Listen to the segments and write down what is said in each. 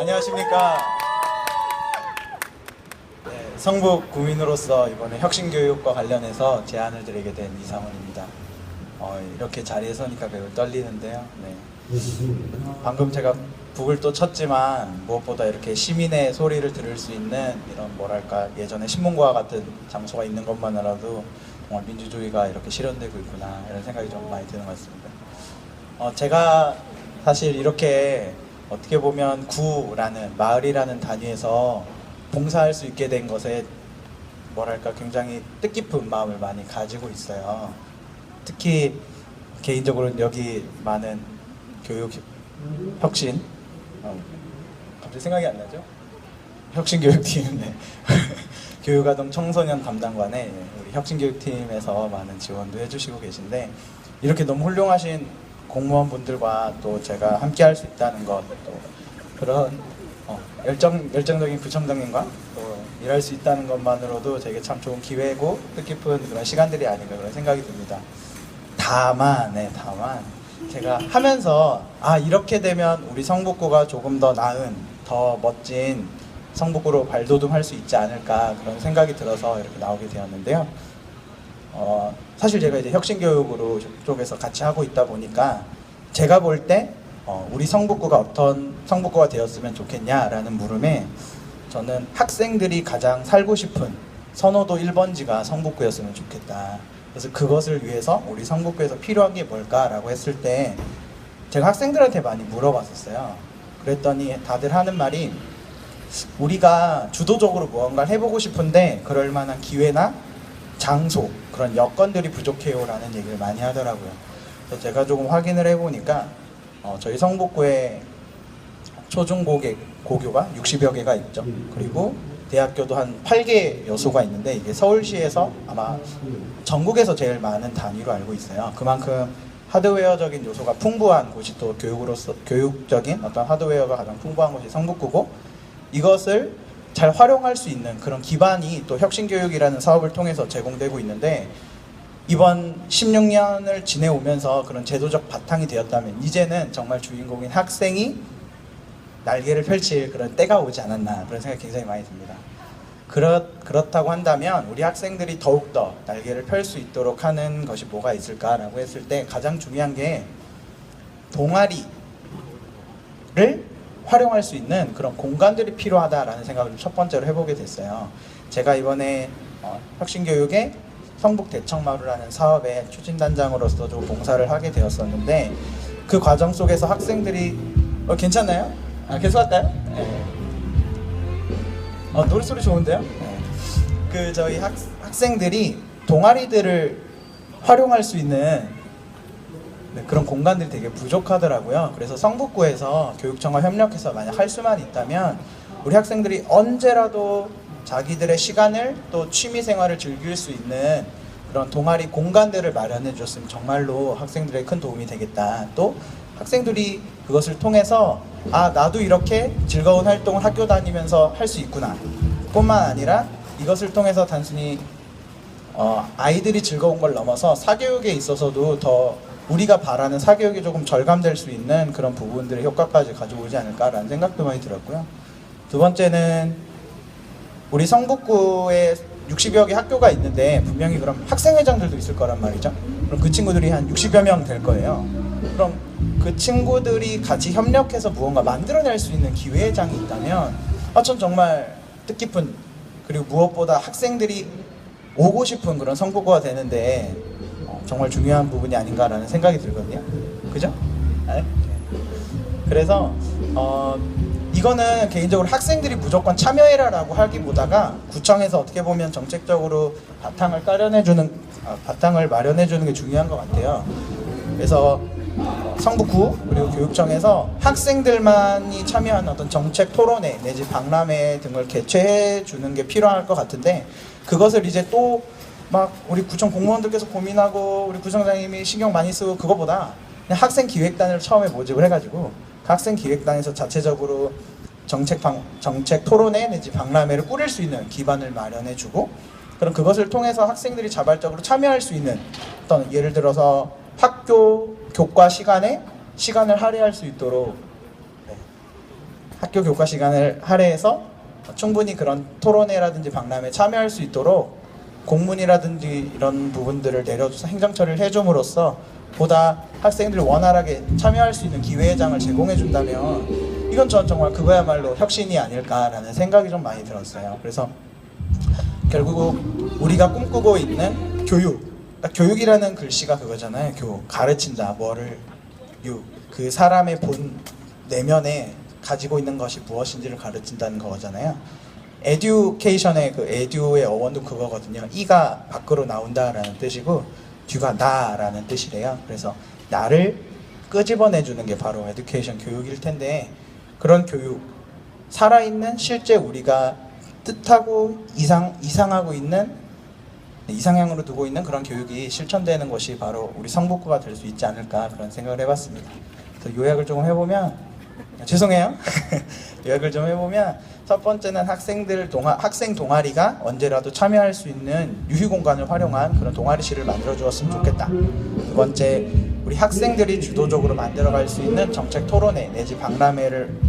안녕하십니까. 네, 성북 구민으로서 이번에 혁신교육과 관련해서 제안을 드리게 된 이상훈입니다. 이렇게 자리에 서니까 매우 떨리는데요. 네. 방금 제가 북을 또 쳤지만 무엇보다 이렇게 시민의 소리를 들을 수 있는 이런 뭐랄까 예전에 신문고와 같은 장소가 있는 것만으로도 정말 민주주의가 이렇게 실현되고 있구나 이런 생각이 좀 많이 드는 것 같습니다. 제가 사실 이렇게 어떻게 보면 구라는 마을이라는 단위에서 봉사할 수 있게 된 것에 뭐랄까 굉장히 뜻깊은 마음을 많이 가지고 있어요. 특히 개인적으로는 여기 많은 교육 혁신 갑자기 생각이 안 나죠? 혁신교육팀 네. 교육아동 청소년 담당관에 우리 혁신교육팀에서 많은 지원도 해주시고 계신데 이렇게 너무 훌륭하신 공무원분들과 또 제가 함께 할 수 있다는 것, 또 그런 열정적인 구청장님과 또 일할 수 있다는 것만으로도 되게 참 좋은 기회고 뜻깊은 그런 시간들이 아닌가 그런 생각이 듭니다. 다만 제가 하면서 이렇게 되면 우리 성북구가 조금 더 나은, 더 멋진 성북구로 발돋움할 수 있지 않을까 그런 생각이 들어서 이렇게 나오게 되었는데요. 사실 제가 이제 혁신교육으로 쪽에서 같이 하고 있다 보니까 제가 볼 때 우리 성북구가 어떤 성북구가 되었으면 좋겠냐라는 물음에 저는 학생들이 가장 살고 싶은 선호도 1번지가 성북구였으면 좋겠다. 그래서 그것을 위해서 우리 성북구에서 필요한 게 뭘까라고 했을 때 제가 학생들한테 많이 물어봤었어요. 그랬더니 다들 하는 말이 우리가 주도적으로 무언가를 해보고 싶은데 그럴 만한 기회나 장소, 그런 여건들이 부족해요 라는 얘기를 많이 하더라고요. 그래서 제가 조금 확인을 해보니까 저희 성북구에 초중고교가 60여 개가 있죠. 그리고 대학교도 한 8개 여소가 있는데 이게 서울시에서 아마 전국에서 제일 많은 단위로 알고 있어요. 그만큼 하드웨어적인 요소가 풍부한 곳이 또 교육적인 어떤 하드웨어가 가장 풍부한 곳이 성북구고 이것을 잘 활용할 수 있는 그런 기반이 또 혁신교육이라는 사업을 통해서 제공되고 있는데 이번 16년을 지내오면서 그런 제도적 바탕이 되었다면 이제는 정말 주인공인 학생이 날개를 펼칠 그런 때가 오지 않았나 그런 생각이 굉장히 많이 듭니다. 그렇다고 한다면 우리 학생들이 더욱더 날개를 펼 수 있도록 하는 것이 뭐가 있을까라고 했을 때 가장 중요한 게 동아리를 활용할 수 있는 그런 공간들이 필요하다라는 생각을 첫 번째로 해보게 됐어요. 제가 이번에 혁신교육의 성북대청마루라는 사업의 추진단장으로서 좀 봉사를 하게 되었었는데 그 과정 속에서 학생들이 괜찮나요? 계속 할까요? 네. 노래소리 좋은데요? 네. 저희 학생들이 동아리들을 활용할 수 있는 그런 공간들이 되게 부족하더라고요. 그래서 성북구에서 교육청과 협력해서 만약 할 수만 있다면 우리 학생들이 언제라도 자기들의 시간을 또 취미생활을 즐길 수 있는 그런 동아리 공간들을 마련해 줬으면 정말로 학생들에게 큰 도움이 되겠다. 또 학생들이 그것을 통해서 나도 이렇게 즐거운 활동을 학교 다니면서 할 수 있구나 뿐만 아니라 이것을 통해서 단순히 아이들이 즐거운 걸 넘어서 사교육에 있어서도 더 우리가 바라는 사교육이 조금 절감될 수 있는 그런 부분들의 효과까지 가져오지 않을까라는 생각도 많이 들었고요. 두 번째는 우리 성북구에 60여 개 학교가 있는데 분명히 그럼 학생회장들도 있을 거란 말이죠. 그럼 그 친구들이 한 60여 명 될 거예요. 그럼 그 친구들이 같이 협력해서 무언가 만들어낼 수 있는 기회장이 있다면 전 정말 뜻깊은 그리고 무엇보다 학생들이 오고 싶은 그런 성북구가 되는데 정말 중요한 부분이 아닌가라는 생각이 들거든요. 그죠? 네? 그래서 이거는 개인적으로 학생들이 무조건 참여해라라고 하기보다가 구청에서 어떻게 보면 정책적으로 바탕을 마련해주는 게 중요한 것 같아요. 그래서 성북구 그리고 교육청에서 학생들만이 참여하는 어떤 정책 토론회 내지 박람회 등을 개최해 주는 게 필요할 것 같은데 그것을 이제 또 막 우리 구청 공무원들께서 고민하고 우리 구청장님이 신경 많이 쓰고 그거보다 그냥 학생 기획단을 처음에 모집을 해가지고 그 학생 기획단에서 자체적으로 정책 토론회 내지 박람회를 꾸릴 수 있는 기반을 마련해주고 그럼 그것을 통해서 학생들이 자발적으로 참여할 수 있는 어떤 예를 들어서 학교 교과 시간에 시간을 할애할 수 있도록 학교 교과 시간을 할애해서 충분히 그런 토론회라든지 박람회에 참여할 수 있도록 공문이라든지 이런 부분들을 내려줘서 행정 처리를 해줌으로써 보다 학생들이 원활하게 참여할 수 있는 기회의 장을 제공해 준다면 이건 전 정말 그거야말로 혁신이 아닐까라는 생각이 좀 많이 들었어요. 그래서 결국 우리가 꿈꾸고 있는 교육, 교육이라는 글씨가 그거잖아요. 가르친다, 뭐를, 그 사람의 본 내면에 가지고 있는 것이 무엇인지를 가르친다는 거잖아요. 에듀케이션의 그 에듀의 어원도 그거거든요. 이가 밖으로 나온다라는 뜻이고 듀가 나라는 뜻이래요. 그래서 나를 끄집어내주는 게 바로 에듀케이션 교육일 텐데, 그런 교육, 살아있는 실제 우리가 뜻하고 이상하고 있는, 이상향으로 두고 있는 그런 교육이 실천되는 것이 바로 우리 성북구가 될 수 있지 않을까, 그런 생각을 해봤습니다. 그래서 요약을 조금 해보면, 죄송해요. 요약을 좀 해보면, 첫 번째는 학생 동아리가 언제라도 참여할 수 있는 유휴 공간을 활용한 그런 동아리실을 만들어 주었으면 좋겠다. 두 번째, 우리 학생들이 주도적으로 만들어갈 수 있는 정책 토론회 내지 박람회를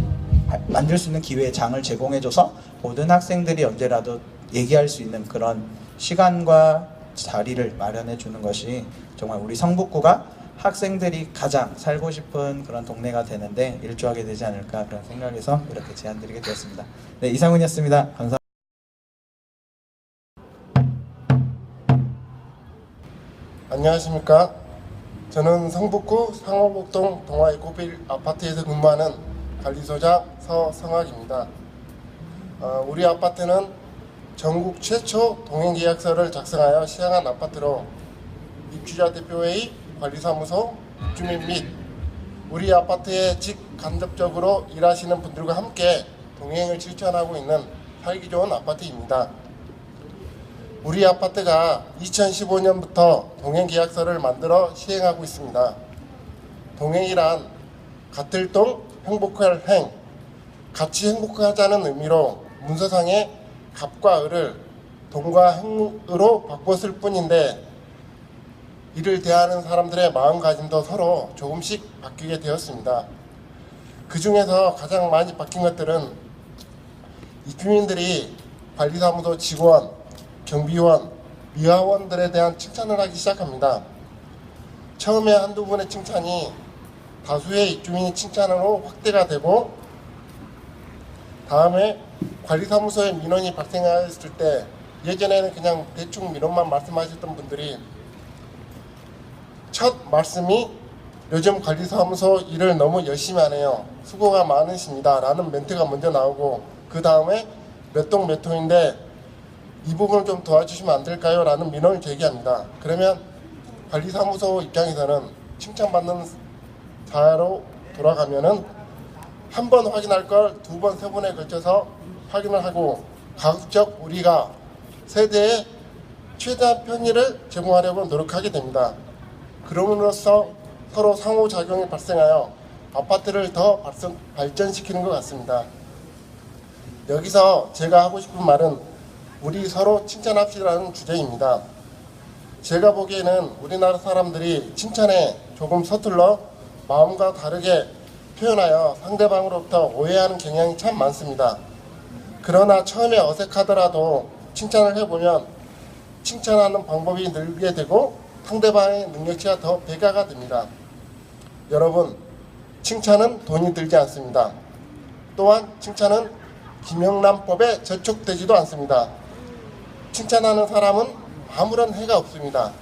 만들 수 있는 기회의 장을 제공해줘서 모든 학생들이 언제라도 얘기할 수 있는 그런 시간과 자리를 마련해 주는 것이 정말 우리 성북구가 학생들이 가장 살고 싶은 그런 동네가 되는데 일조하게 되지 않을까, 그런 생각에서 이렇게 제안드리게 되었습니다. 네, 이상훈이었습니다. 감사합니다. 안녕하십니까. 저는 성북구 상호복동 동아이코빌 아파트에서 근무하는 관리소장 서성학입니다. 우리 아파트는 전국 최초 동행계약서를 작성하여 시행한 아파트로 입주자 대표회의, 관리사무소, 입주민 및 우리 아파트에 직간접적으로 일하시는 분들과 함께 동행을 실천하고 있는 살기 좋은 아파트입니다. 우리 아파트가 2015년부터 동행계약서를 만들어 시행하고 있습니다. 동행이란 같을 동 행복할 행, 같이 행복하자는 의미로 문서상에 갑과 을을 동과 행으로 바꿨을 뿐인데, 이를 대하는 사람들의 마음가짐도 서로 조금씩 바뀌게 되었습니다. 그 중에서 가장 많이 바뀐 것들은 입주민들이 관리사무소 직원, 경비원, 미화원들에 대한 칭찬을 하기 시작합니다. 처음에 한두 분의 칭찬이 다수의 입주민의 칭찬으로 확대가 되고, 다음에 관리사무소에 민원이 발생했을 때 예전에는 그냥 대충 민원만 말씀하셨던 분들이 첫 말씀이 요즘 관리사무소 일을 너무 열심히 하네요, 수고가 많으십니다 라는 멘트가 먼저 나오고, 그 다음에 몇 동 몇 호인데 이 부분을 좀 도와주시면 안 될까요? 라는 민원을 제기합니다. 그러면 관리사무소 입장에서는 칭찬받는 자로 돌아가면은 한 번 확인할 걸 두 번, 세 번에 걸쳐서 확인을 하고 가급적 우리가 세대에 최대한 편의를 제공하려고 노력하게 됩니다. 그럼으로써 서로 상호작용이 발생하여 아파트를 더 발전시키는 것 같습니다. 여기서 제가 하고 싶은 말은 우리 서로 칭찬합시다라는 주제입니다. 제가 보기에는 우리나라 사람들이 칭찬에 조금 서툴러 마음과 다르게 표현하여 상대방으로부터 오해하는 경향이 참 많습니다. 그러나 처음에 어색하더라도 칭찬을 해보면 칭찬하는 방법이 늘게 되고 상대방의 능력치가 더 배가가 됩니다. 여러분, 칭찬은 돈이 들지 않습니다. 또한 칭찬은 김영란법에 저촉되지도 않습니다. 칭찬하는 사람은 아무런 해가 없습니다.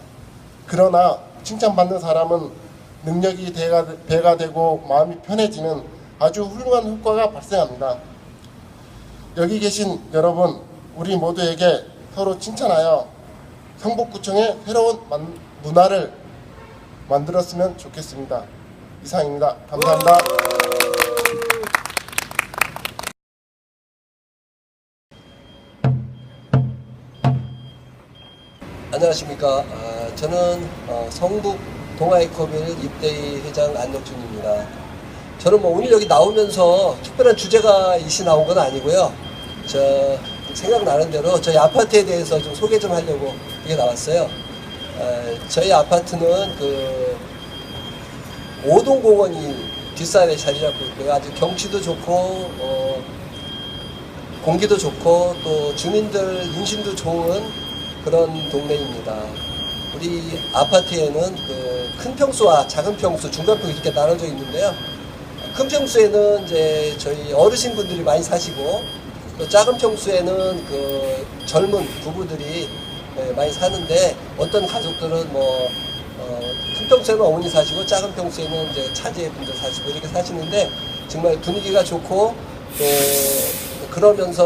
그러나 칭찬받는 사람은 능력이 배가 되고 마음이 편해지는 아주 훌륭한 효과가 발생합니다. 여기 계신 여러분, 우리 모두에게 서로 칭찬하여 성북구청의 새로운 문화를 만들었으면 좋겠습니다. 이상입니다. 감사합니다. 안녕하십니까. 저는 성북 동아이코빌 입대위 회장 안덕준입니다. 저는 오늘 여기 나오면서 특별한 주제가 이시 나온 건 아니고요. 생각나는 대로 저희 아파트에 대해서 좀 소개 좀 하려고 이게 나왔어요. 저희 아파트는 그 오동공원이 뒷산에 자리 잡고 있고요. 아주 경치도 좋고 공기도 좋고 또 주민들 인심도 좋은 그런 동네입니다. 우리 아파트에는 그 큰 평수와 작은 평수, 중간 평수 이렇게 나눠져 있는데요. 큰 평수에는 이제 저희 어르신분들이 많이 사시고 또 작은 평수에는 그 젊은 부부들이 많이 사는데 어떤 가족들은 큰 평수에는 어머니 사시고 작은 평수에는 이제 자제분들 사시고 이렇게 사시는데 정말 분위기가 좋고 또 그러면서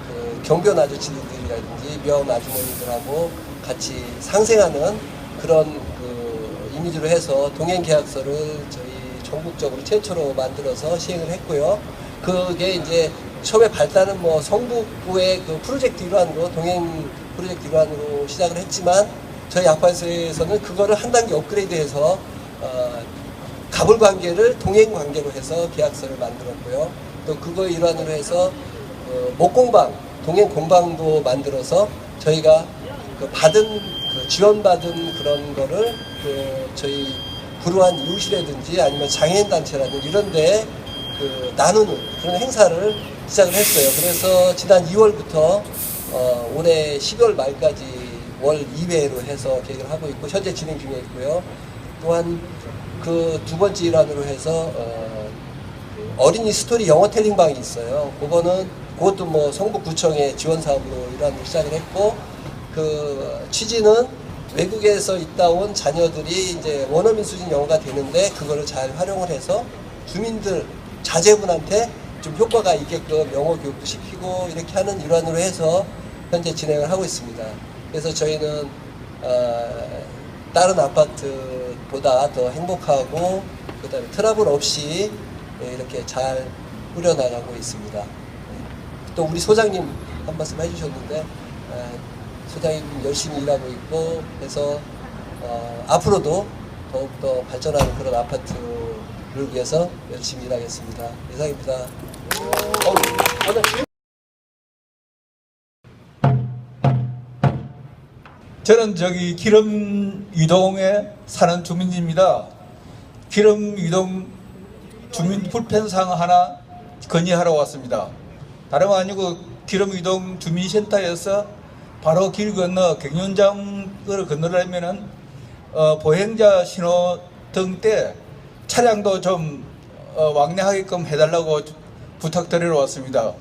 그 경변 아저씨들이라든지 명 아주머니들하고 같이 상생하는 그런 그 이미지로 해서 동행 계약서를 저희 전국적으로 최초로 만들어서 시행을 했고요. 그게 이제 처음에 발단은 성북구의 그 프로젝트 일환으로 동행 프로젝트 일환으로 시작을 했지만 저희 아파트에서는 그거를 한 단계 업그레이드해서 가불 관계를 동행 관계로 해서 계약서를 만들었고요. 또 그거 일환으로 해서 목공방, 동행 공방도 만들어서 저희가 그 지원받은 그런 거를 저희 불우한 이웃이라든지 아니면 장애인 단체라든지 이런 데에 나누는 그런 행사를 시작을 했어요. 그래서 지난 2월부터 올해 12월 말까지 월 2회로 해서 계획을 하고 있고 현재 진행 중에 있고요. 또한 그 두 번째 일환으로 해서 어린이 스토리 영어 텔링 방이 있어요. 그것도 성북구청의 지원 사업으로 일환으로 시작을 했고 그 취지는 외국에서 있다 온 자녀들이 이제 원어민 수준 영어가 되는데 그거를 잘 활용을 해서 주민들 자제분한테 좀 효과가 있게끔 영어 교육도 시키고 이렇게 하는 일환으로 해서 현재 진행을 하고 있습니다. 그래서 저희는 다른 아파트보다 더 행복하고 그다음에 트러블 없이 이렇게 잘 꾸려나가고 있습니다. 또 우리 소장님 한 말씀 해주셨는데 소장님 열심히 일하고 있고 해서 앞으로도 더욱더 발전하는 그런 아파트를 위해서 열심히 일하겠습니다. 이상입니다. 저는 저기 기름이동에 사는 주민입니다. 기름이동 주민 불편사항 하나 건의하러 왔습니다. 다름 아니고 기름이동 주민센터에서 바로 길 건너 경륜장을 건너려면은 보행자 신호등 때 차량도 좀 왕래하게끔 해달라고 부탁드리러 왔습니다.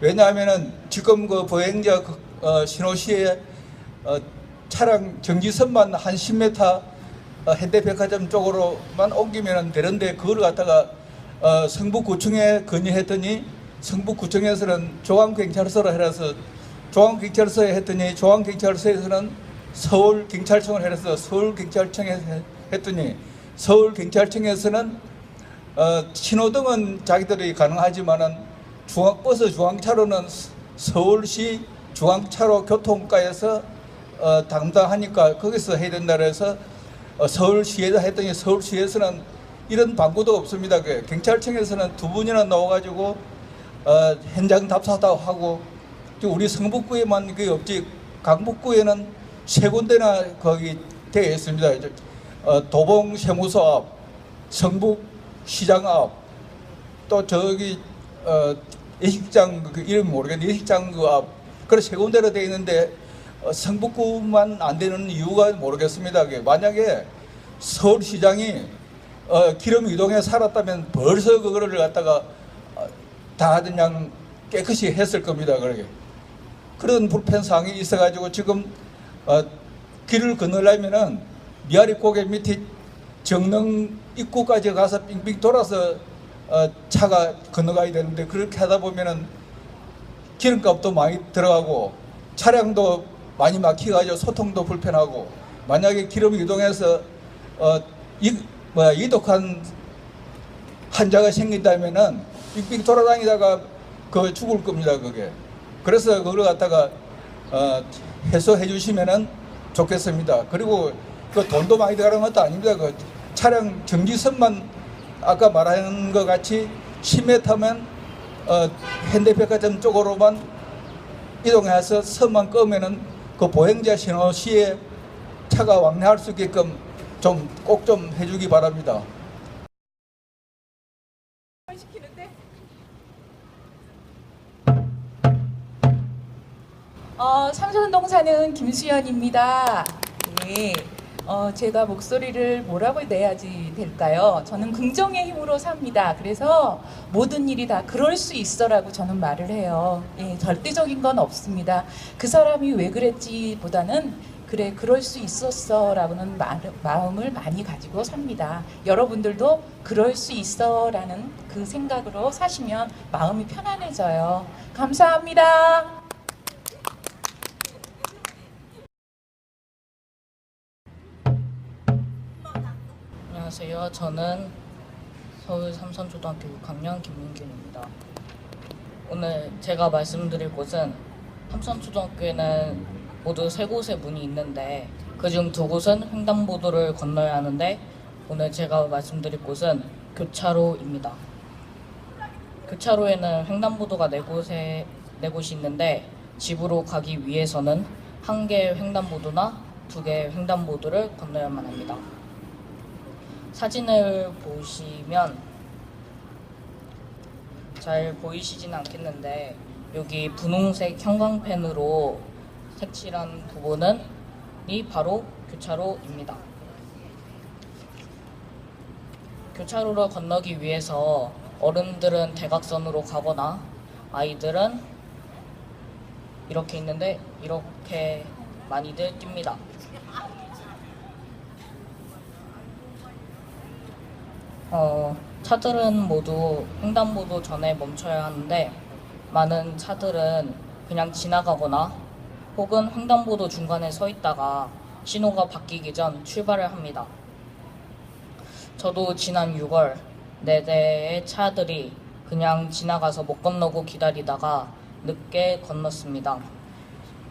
왜냐하면은 지금 그 보행자 신호 시에 차량 정지선만 한 10m 현대백화점 쪽으로만 옮기면 되는데 그걸 갖다가 성북구청에 건의했더니 성북구청에서는 중앙경찰서로 해서 중앙경찰서에 했더니 중앙경찰서에서는 서울경찰청을 해서 서울경찰청에 했더니 서울경찰청에서는 신호등은 자기들이 가능하지만은 버스 중앙차로는 서울시 중앙차로 교통과에서 담당하니까 거기서 해야 된다 그래서 서울시에다 했더니 서울시에서는 이런 방구도 없습니다. 경찰청에서는 두 분이나 나와가지고 현장 답사도 하고 우리 성북구에만 그게 없지 강북구에는 세 군데나 거기 되어 있습니다. 도봉 세무서 앞, 성북시장 앞, 또 저기 예식장 그 이름 모르겠는데 예식장 그 앞, 그래 세 군데로 되어 있는데 성북구만 안 되는 이유가 모르겠습니다. 만약에 서울시장이 기름 이동에 살았다면 벌써 그거를 갖다가 다 그냥 깨끗이 했을 겁니다. 그러게. 그런 불편 사항이 있어가지고 지금 길을 건너려면은 미아리 고개 밑에 정릉 입구까지 가서 빙빙 돌아서 차가 건너가야 되는데 그렇게 하다 보면은 기름값도 많이 들어가고 차량도 많이 막히가지고 소통도 불편하고 만약에 기름 이동해서 이독한 환자가 생긴다면은 빙빙 돌아다니다가 그 죽을 겁니다. 그게. 그래서 그걸 갖다가 해소해 주시면은 좋겠습니다. 그리고 그 돈도 많이 들어가는 것도 아닙니다. 그 차량 정지선만 아까 말한 것 같이 10m면 현대백화점 쪽으로만 이동해서 선만 끄면은 그 보행자 신호 시에 차가 왕래할 수 있게끔 좀 꼭 좀 해주기 바랍니다. 삼선동 사는 김수연입니다. 네, 제가 목소리를 뭐라고 내야지 될까요? 저는 긍정의 힘으로 삽니다. 그래서 모든 일이 다 그럴 수 있어라고 저는 말을 해요. 예, 절대적인 건 없습니다. 그 사람이 왜 그랬지 보다는 그래 그럴 수 있었어 라고는 마음을 많이 가지고 삽니다. 여러분들도 그럴 수 있어 라는 그 생각으로 사시면 마음이 편안해져요. 감사합니다. 안녕하세요. 저는 서울 삼선초등학교 6학년 김민균입니다. 오늘 제가 말씀드릴 곳은 삼선초등학교에는 모두 3곳의 문이 있는데 그중 2곳은 횡단보도를 건너야 하는데 오늘 제가 말씀드릴 곳은 교차로입니다. 교차로에는 횡단보도가 4곳이 있는데 집으로 가기 위해서는 1개의 횡단보도나 2개의 횡단보도를 건너야만 합니다. 사진을 보시면 잘 보이시진 않겠는데 여기 분홍색 형광펜으로 색칠한 부분은 바로 교차로입니다. 교차로를 건너기 위해서 어른들은 대각선으로 가거나 아이들은 이렇게 있는데 이렇게 많이들 뜁니다. 차들은 모두 횡단보도 전에 멈춰야 하는데 많은 차들은 그냥 지나가거나 혹은 횡단보도 중간에 서 있다가 신호가 바뀌기 전 출발을 합니다. 저도 지난 6월 4대의 차들이 그냥 지나가서 못 건너고 기다리다가 늦게 건넜습니다.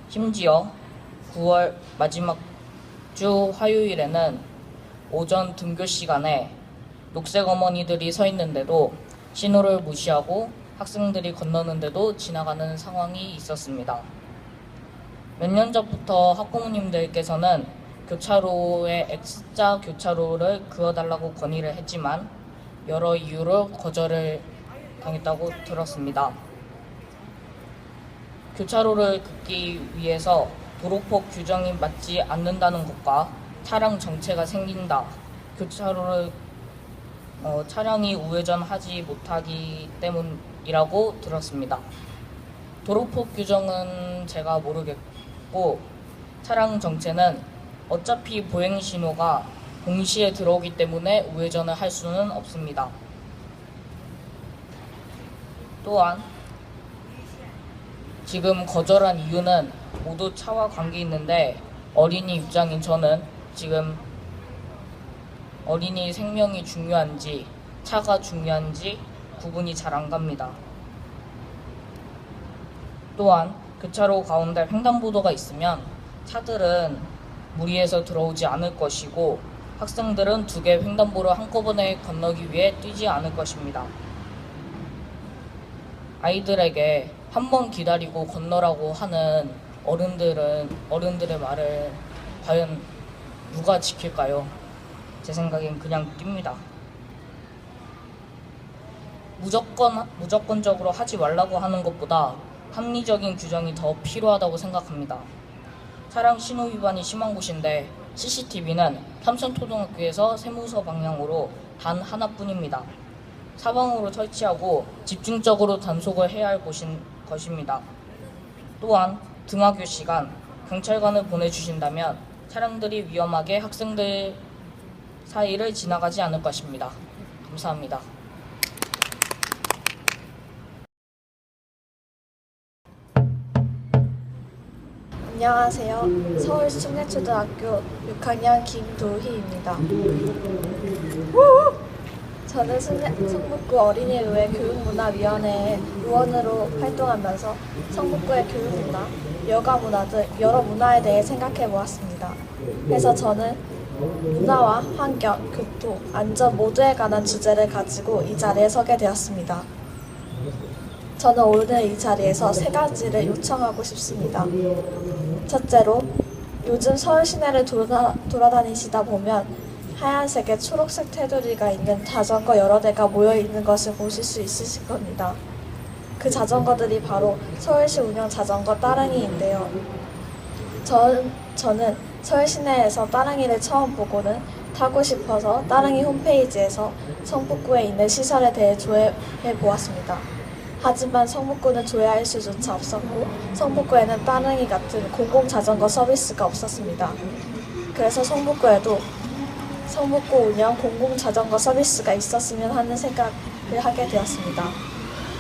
심지어 9월 마지막 주 화요일에는 오전 등교 시간에 녹색 어머니들이 서 있는데도 신호를 무시하고 학생들이 건너는데도 지나가는 상황이 있었습니다. 몇 년 전부터 학부모님들께서는 교차로에 X자 교차로를 그어달라고 건의를 했지만 여러 이유로 거절을 당했다고 들었습니다. 교차로를 긋기 위해서 도로폭 규정이 맞지 않는다는 것과 차량 정체가 생긴다, 교차로를 차량이 우회전하지 못하기 때문이라고 들었습니다. 도로폭 규정은 제가 모르겠고 차량 정체는 어차피 보행 신호가 동시에 들어오기 때문에 우회전을 할 수는 없습니다. 또한 지금 거절한 이유는 모두 차와 관계 있는데 어린이 입장인 저는 지금 어린이 생명이 중요한지 차가 중요한지 구분이 잘 안 갑니다. 또한 교차로 가운데 횡단보도가 있으면 차들은 무리해서 들어오지 않을 것이고 학생들은 2개 횡단보도를 한꺼번에 건너기 위해 뛰지 않을 것입니다. 아이들에게 한 번 기다리고 건너라고 하는 어른들의 말을 과연 누가 지킬까요? 제 생각엔 그냥 뜁니다. 무조건적으로 하지 말라고 하는 것보다 합리적인 규정이 더 필요하다고 생각합니다. 차량 신호 위반이 심한 곳인데 CCTV는 삼선초등학교에서 세무서 방향으로 단 하나뿐입니다. 사방으로 설치하고 집중적으로 단속을 해야 할 것입니다. 또한 등하교 시간 경찰관을 보내주신다면 차량들이 위험하게 학생들 사이를 지나가지 않을 것입니다. 감사합니다. 안녕하세요. 서울 숭례초등학교 6학년 김도희입니다. 저는 성북구 어린이의회 교육문화위원회 의원으로 활동하면서 성북구의 교육문화, 여가문화 등 여러 문화에 대해 생각해 보았습니다. 그래서 저는 문화와 환경, 교통, 안전 모두에 관한 주제를 가지고 이 자리에 서게 되었습니다. 저는 오늘 이 자리에서 3가지를 요청하고 싶습니다. 첫째로, 요즘 서울 시내를 돌아다니시다 보면 하얀색의 초록색 테두리가 있는 자전거 여러 대가 모여 있는 것을 보실 수 있으실 겁니다. 그 자전거들이 바로 서울시 운영 자전거 따릉이인데요. 저는 서울 시내에서 따릉이를 처음 보고는 타고 싶어서 따릉이 홈페이지에서 성북구에 있는 시설에 대해 조회해 보았습니다. 하지만 성북구는 조회할 수조차 없었고 성북구에는 따릉이 같은 공공자전거 서비스가 없었습니다. 그래서 성북구에도 성북구 운영 공공자전거 서비스가 있었으면 하는 생각을 하게 되었습니다.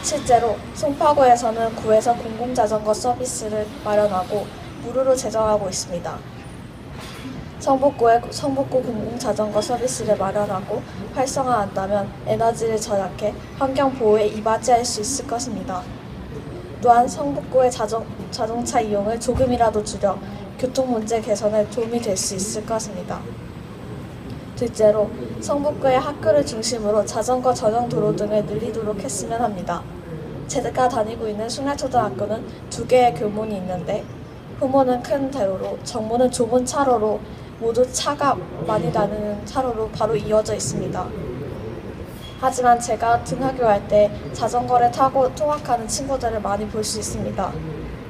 실제로 송파구에서는 구에서 공공자전거 서비스를 마련하고 무료로 제공하고 있습니다. 성북구에 성북구 공공자전거 서비스를 마련하고 활성화한다면 에너지를 절약해 환경보호에 이바지할 수 있을 것입니다. 또한 성북구의 자동차 이용을 조금이라도 줄여 교통문제 개선에 도움이 될 수 있을 것입니다. 둘째로 성북구의 학교를 중심으로 자전거 전용 도로 등을 늘리도록 했으면 합니다. 제가 다니고 있는 숭례초등학교는 2개의 교문이 있는데 후문은 큰 대로로 정문은 좁은 차로로 모두 차가 많이 다니는 차로로 바로 이어져 있습니다. 하지만 제가 등하교할 때 자전거를 타고 통학하는 친구들을 많이 볼 수 있습니다.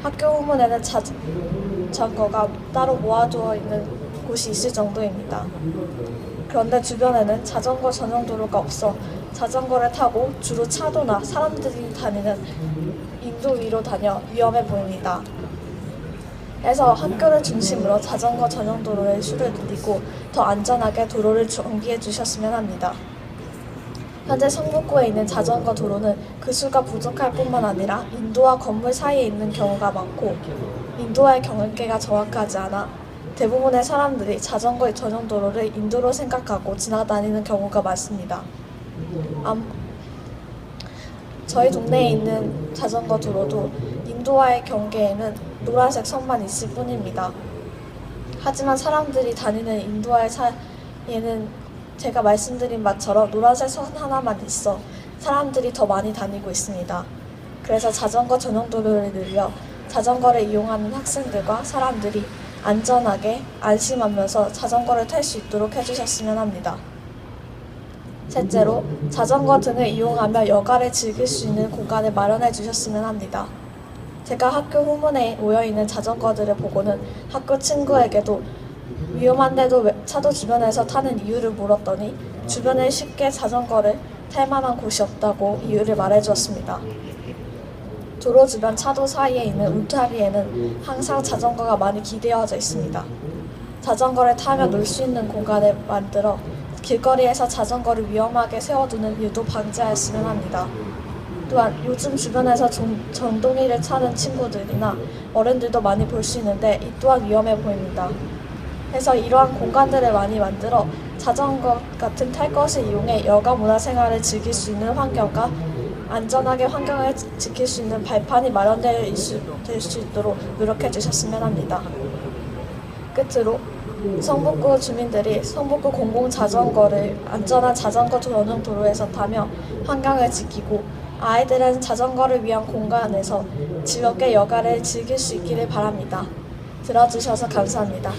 학교 후문에는 자전거가 따로 모아두어 있는 곳이 있을 정도입니다. 그런데 주변에는 자전거 전용 도로가 없어 자전거를 타고 주로 차도나 사람들이 다니는 인도 위로 다녀 위험해 보입니다. 그래서 학교를 중심으로 자전거 전용 도로의 수를 늘리고 더 안전하게 도로를 정비해 주셨으면 합니다. 현재 성북구에 있는 자전거 도로는 그 수가 부족할 뿐만 아니라 인도와 건물 사이에 있는 경우가 많고 인도와의 경계가 정확하지 않아 대부분의 사람들이 자전거 전용 도로를 인도로 생각하고 지나다니는 경우가 많습니다. 저희 동네에 있는 자전거 도로도 인도와의 경계에는 노란색 선만 있을 뿐입니다. 하지만 사람들이 다니는 인도와의 사이에는 제가 말씀드린 바처럼 노란색 선 하나만 있어 사람들이 더 많이 다니고 있습니다. 그래서 자전거 전용 도로를 늘려 자전거를 이용하는 학생들과 사람들이 안전하게 안심하면서 자전거를 탈 수 있도록 해주셨으면 합니다. 셋째로 자전거 등을 이용하며 여가를 즐길 수 있는 공간을 마련해 주셨으면 합니다. 제가 학교 후문에 모여있는 자전거들을 보고는 학교 친구에게도 위험한데도 차도 주변에서 타는 이유를 물었더니 주변에 쉽게 자전거를 탈 만한 곳이 없다고 이유를 말해주었습니다. 도로 주변 차도 사이에 있는 울타리에는 항상 자전거가 많이 기대어져 있습니다. 자전거를 타며 놀 수 있는 공간을 만들어 길거리에서 자전거를 위험하게 세워두는 일도 방지하였으면 합니다. 또한 요즘 주변에서 전동이를 타는 친구들이나 어른들도 많이 볼 수 있는데 이 또한 위험해 보입니다. 그래서 이러한 공간들을 많이 만들어 자전거 같은 탈 것을 이용해 여가 문화생활을 즐길 수 있는 환경과 안전하게 환경을 지킬 수 있는 발판이 마련될 수 있도록 노력해 주셨으면 합니다. 끝으로 성북구 주민들이 성북구 공공자전거를 안전한 자전거 전용 도로에서 타며 환경을 지키고 아이들은 자전거를 위한 공간에서 즐겁게 여가를 즐길 수 있기를 바랍니다. 들어주셔서 감사합니다.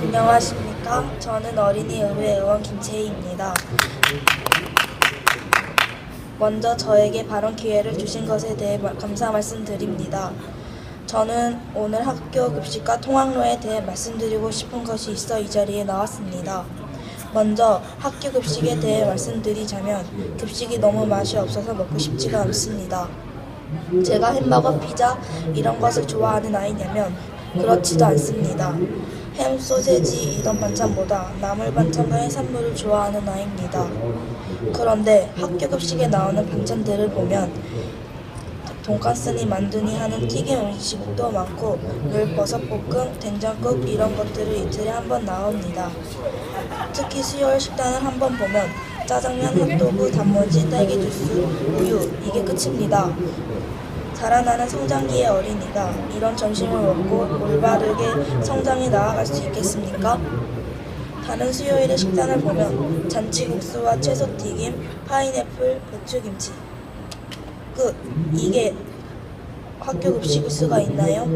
안녕하십니까. 저는 어린이의회 의원 김채희입니다. 먼저 저에게 발언 기회를 주신 것에 대해 감사 말씀드립니다. 저는 오늘 학교 급식과 통학로에 대해 말씀드리고 싶은 것이 있어 이 자리에 나왔습니다. 먼저 학교 급식에 대해 말씀드리자면 급식이 너무 맛이 없어서 먹고 싶지가 않습니다. 제가 햄버거, 피자 이런 것을 좋아하는 아이냐면 그렇지도 않습니다. 햄, 소세지 이런 반찬보다 나물 반찬과 해산물을 좋아하는 아이입니다. 그런데 학교 급식에 나오는 반찬들을 보면 돈가스니 만두니 하는 튀김 음식도 많고 물버섯볶음, 된장국 이런 것들을 이틀에 한 번 나옵니다. 특히 수요일 식단을 한번 보면 짜장면, 핫도그, 단무지, 딸기 주스, 우유 이게 끝입니다. 자라나는 성장기의 어린이가 이런 점심을 먹고 올바르게 성장해 나아갈 수 있겠습니까? 다른 수요일의 식단을 보면 잔치국수와 채소튀김, 파인애플, 배추김치 끝! 이게 학교 급식을 수가 있나요?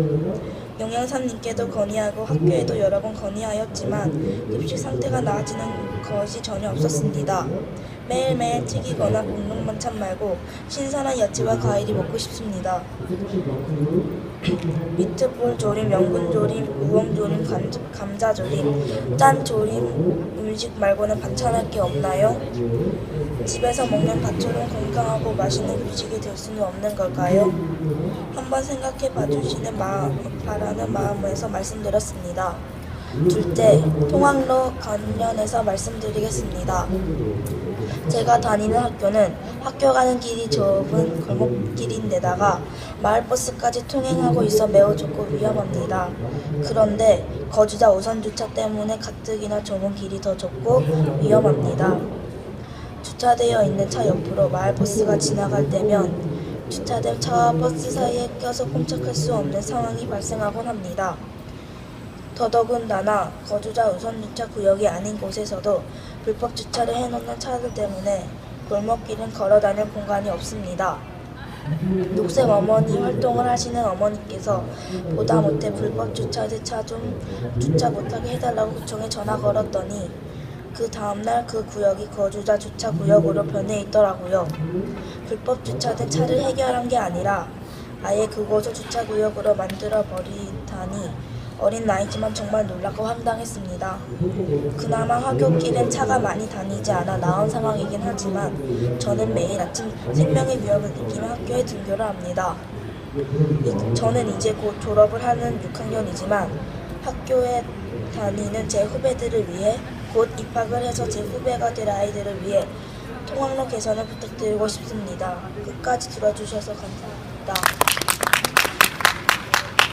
영양사님께도 건의하고 학교에도 여러 번 건의하였지만 급식 상태가 나아지는 것이 전혀 없었습니다. 매일매일 튀기거나 볶는 반찬 말고 신선한 야채와 과일이 먹고 싶습니다. 미트볼 조림, 연근 조림, 우엉 조림, 감자 조림, 짠 조림 음식 말고는 반찬할 게 없나요? 집에서 먹는 밥처럼 건강하고 맛있는 급식이 될 수는 없는 걸까요? 한번 생각해 봐주시는 바라는 마음에서 말씀드렸습니다. 둘째, 통학로 관련해서 말씀드리겠습니다. 제가 다니는 학교는 학교 가는 길이 좁은 골목길인데다가 마을버스까지 통행하고 있어 매우 좁고 위험합니다. 그런데 거주자 우선 주차 때문에 가뜩이나 좁은 길이 더 좁고 위험합니다. 주차되어 있는 차 옆으로 마을버스가 지나갈 때면 주차된 차와 버스 사이에 껴서 꼼짝할 수 없는 상황이 발생하곤 합니다. 더더군다나 거주자 우선주차 구역이 아닌 곳에서도 불법 주차를 해놓는 차들 때문에 골목길은 걸어다닐 공간이 없습니다. 녹색 어머니 활동을 하시는 어머니께서 보다 못해 불법 주차된 차 좀 주차 못하게 해달라고 구청에 전화 걸었더니 그 다음날 그 구역이 거주자 주차 구역으로 변해 있더라고요. 불법 주차된 차를 해결한 게 아니라 아예 그곳을 주차 구역으로 만들어 버리다니 어린 나이지만 정말 놀랍고 황당했습니다. 그나마 학교길엔 차가 많이 다니지 않아 나은 상황이긴 하지만 저는 매일 아침 생명의 위협을 느끼며 학교에 등교를 합니다. 저는 이제 곧 졸업을 하는 6학년이지만 학교에 다니는 제 후배들을 위해 곧 입학을 해서 제 후배가 될 아이들을 위해 통학로 개선을 부탁드리고 싶습니다. 끝까지 들어주셔서 감사합니다.